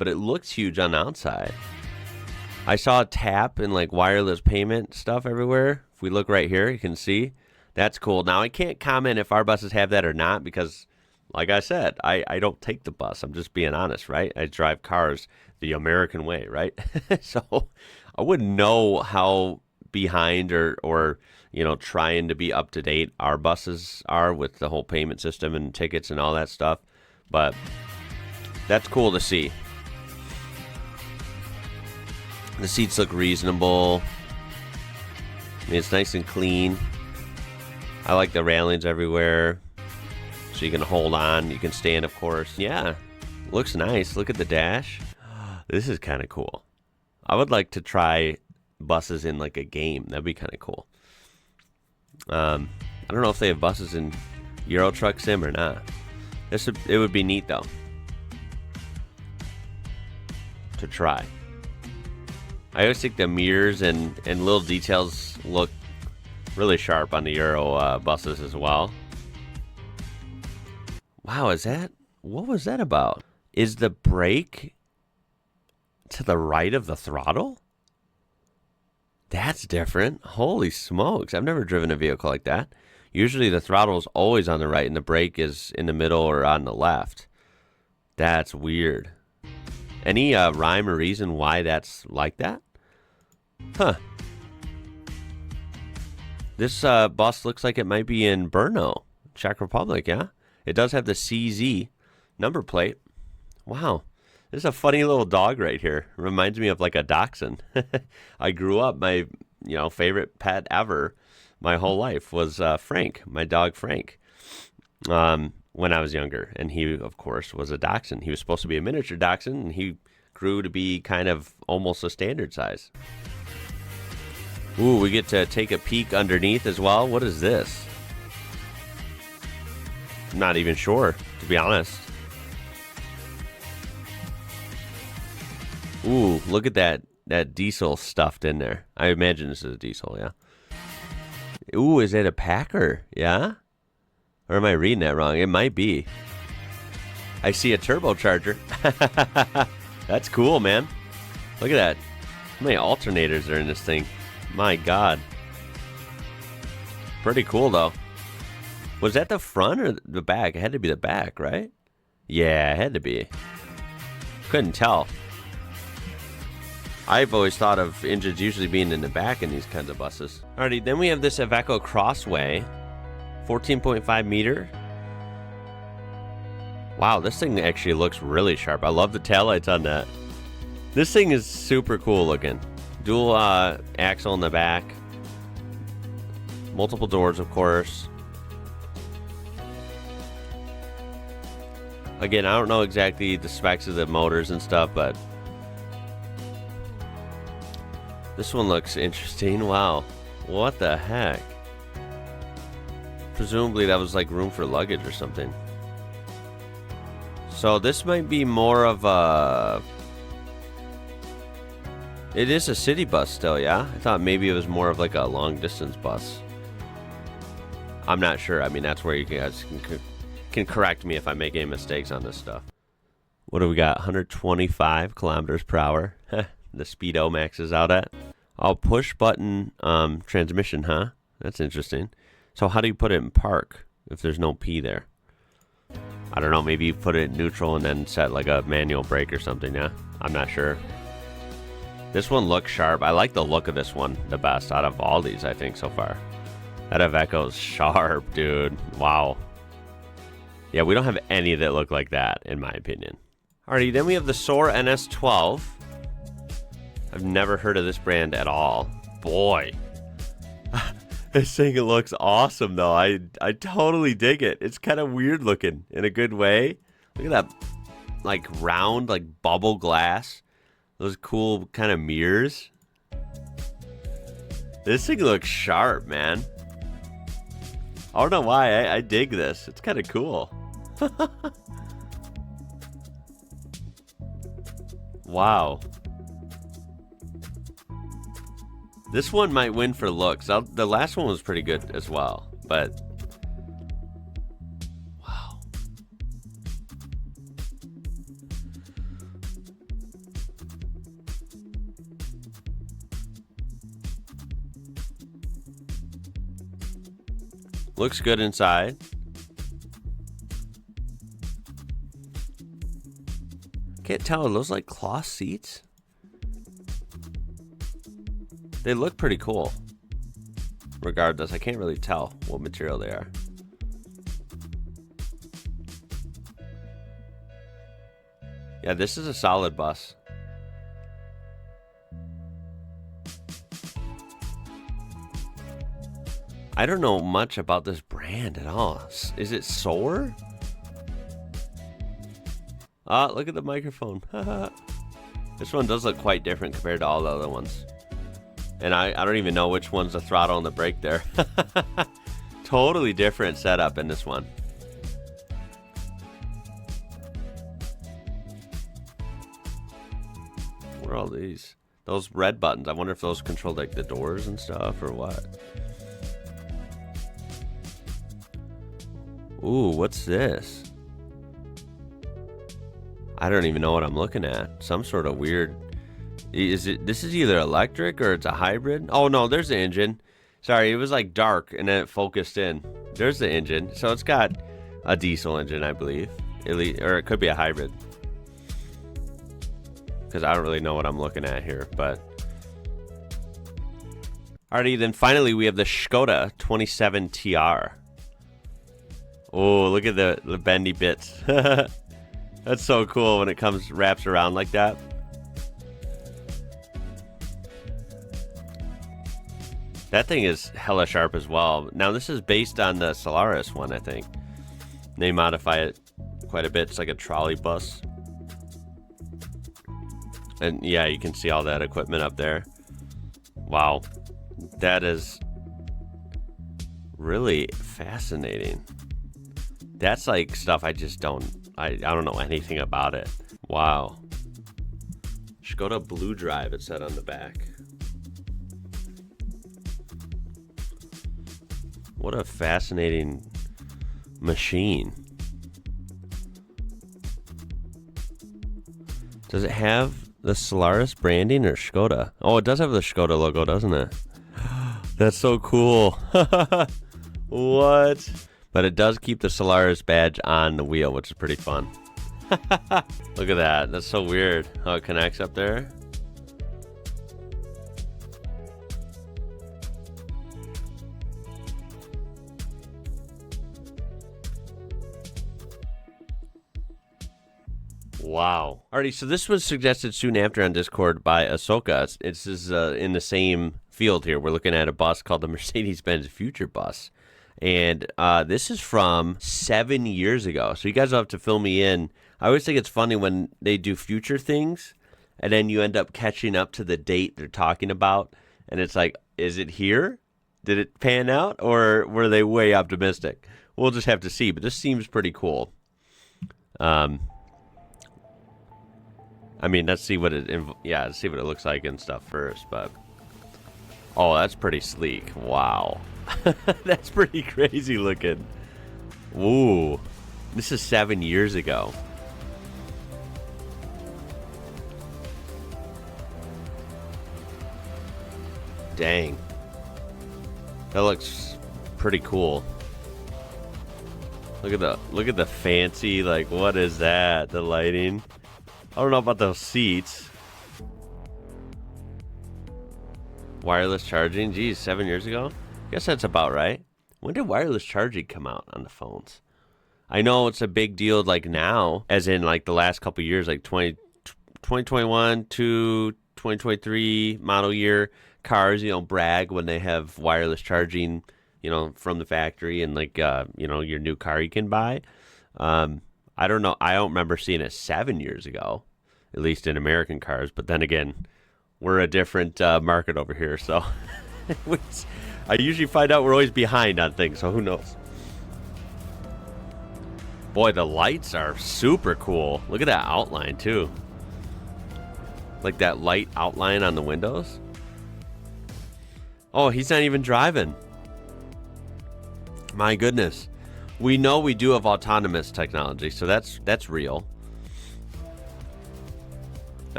but it looks huge on the outside. I saw a tap and like wireless payment stuff everywhere. If we look right here, you can see. That's cool. Now, I can't comment if our buses have that or not because, like I said, I don't take the bus. I'm just being honest, right? I drive cars the American way, right? So I wouldn't know how behind or trying to be up to date our buses are with the whole payment system and tickets and all that stuff. But that's cool to see. The seats look reasonable. I mean, it's nice and clean. I like the railings everywhere. So you can hold on. You can stand, of course. Yeah, looks nice. Look at the dash. This is kind of cool. I would like to try buses in like a game. That'd be kind of cool. I don't know if they have buses in Euro Truck Sim or not. It would be neat though to try. I always think the mirrors and little details look really sharp on the Euro buses as well. Wow, what was that about? Is the brake to the right of the throttle? That's different. Holy smokes. I've never driven a vehicle like that. Usually the throttle is always on the right and the brake is in the middle or on the left. That's weird. Any rhyme or reason why that's like that? Huh. This bus looks like it might be in Brno, Czech Republic, yeah? It does have the CZ number plate. Wow. This is a funny little dog right here. Reminds me of like a dachshund. I grew up, my favorite pet ever my whole life was Frank, my dog Frank, when I was younger. And he, of course, was a dachshund. He was supposed to be a miniature dachshund, and he grew to be kind of almost a standard size. Ooh, we get to take a peek underneath as well. What is this? I'm not even sure, to be honest. Ooh, look at that diesel stuffed in there. I imagine this is a diesel, yeah. Ooh, is it a Packer? Yeah? Or am I reading that wrong? It might be. I see a turbocharger. That's cool, man. Look at that. How many alternators are in this thing? My God. Pretty cool, though. Was that the front or the back? It had to be the back, right? Yeah, it had to be. Couldn't tell. I've always thought of engines usually being in the back in these kinds of buses. Alrighty, then we have this Iveco Crossway. 14.5 meter. Wow, this thing actually looks really sharp. I love the taillights on that. This thing is super cool looking. Dual axle in the back. Multiple doors, of course. Again, I don't know exactly the specs of the motors and stuff, but this one looks interesting. Wow. What the heck? Presumably that was like room for luggage or something. So this might be more of a... It is a city bus still, yeah? I thought maybe it was more of like a long distance bus. I'm not sure. I mean, that's where you guys can correct me if I make any mistakes on this stuff. What do we got? 125 kilometers per hour. The speedo maxes out at. Oh, push button transmission, huh? That's interesting. So how do you put it in park if there's no P there? I don't know. Maybe you put it in neutral and then set like a manual brake or something, yeah? I'm not sure. This one looks sharp. I like the look of this one the best out of all these, I think, so far. That Iveco's sharp, dude. Wow. Yeah, we don't have any that look like that, in my opinion. Alrighty, then we have the Soar NS12. I've never heard of this brand at all. Boy. This thing looks awesome, though. I totally dig it. It's kind of weird looking in a good way. Look at that, like, round, like, bubble glass. Those cool kind of mirrors. This thing looks sharp, man. I don't know why. I dig this. It's kind of cool. Wow. This one might win for looks. The last one was pretty good as well, but wow. Looks good inside. Can't tell. Are those like cloth seats? They look pretty cool. Regardless, I can't really tell what material they are. Yeah, this is a solid bus. I don't know much about this brand at all. Is it Soar? Ah, look at the microphone. This one does look quite different compared to all the other ones. And I don't even know which one's the throttle and the brake there. Totally different setup in this one. What are all these? Those red buttons. I wonder if those control like the doors and stuff or what. Ooh, what's this? I don't even know what I'm looking at. Some sort of weird... This is either electric or it's a hybrid. Oh no, there's the engine. Sorry, it was like dark and then it focused in. There's the engine. So it's got a diesel engine, I believe. Or it could be a hybrid. Because I don't really know what I'm looking at here, but... Alrighty, then finally we have the Škoda 27 TR. Oh, look at the bendy bits. That's so cool when it wraps around like that. That thing is hella sharp as well. Now this is based on the Solaris one, I think. They modify it quite a bit. It's like a trolley bus. And yeah, you can see all that equipment up there. Wow. That is really fascinating. That's like stuff I just don't know anything about it. Wow. Škoda Blue Drive, it said on the back. What a fascinating machine. Does it have the Solaris branding or Škoda? Oh, it does have the Škoda logo, doesn't it? That's so cool. What? But it does keep the Solaris badge on the wheel, which is pretty fun. Look at that. That's so weird how it connects up there. Wow. Alrighty, so this was suggested soon after on Discord by Ahsoka. It's in the same field here. We're looking at a bus called the Mercedes-Benz Future Bus. And this is from 7 years ago. So you guys will have to fill me in. I always think it's funny when they do future things, and then you end up catching up to the date they're talking about. And it's like, is it here? Did it pan out? Or were they way optimistic? We'll just have to see. But this seems pretty cool. I mean, let's see what let's see what it looks like and stuff first, but oh, that's pretty sleek. Wow. That's pretty crazy looking. Ooh. This is 7 years ago. Dang. That looks pretty cool. Look at the fancy, like, what is that? The lighting. I don't know about those seats. Wireless charging. Geez, 7 years ago? Guess that's about right. When did wireless charging come out on the phones? I know it's a big deal like now, as in like the last couple years, like 2021 to 2023 model year cars, brag when they have wireless charging, from the factory and like, your new car you can buy. I don't know. I don't remember seeing it 7 years ago, at least in American cars. But then again, we're a different market over here. So I usually find out we're always behind on things. So who knows? Boy, the lights are super cool. Look at that outline, too. Like that light outline on the windows. Oh, he's not even driving. My goodness. We know we do have autonomous technology, so that's real.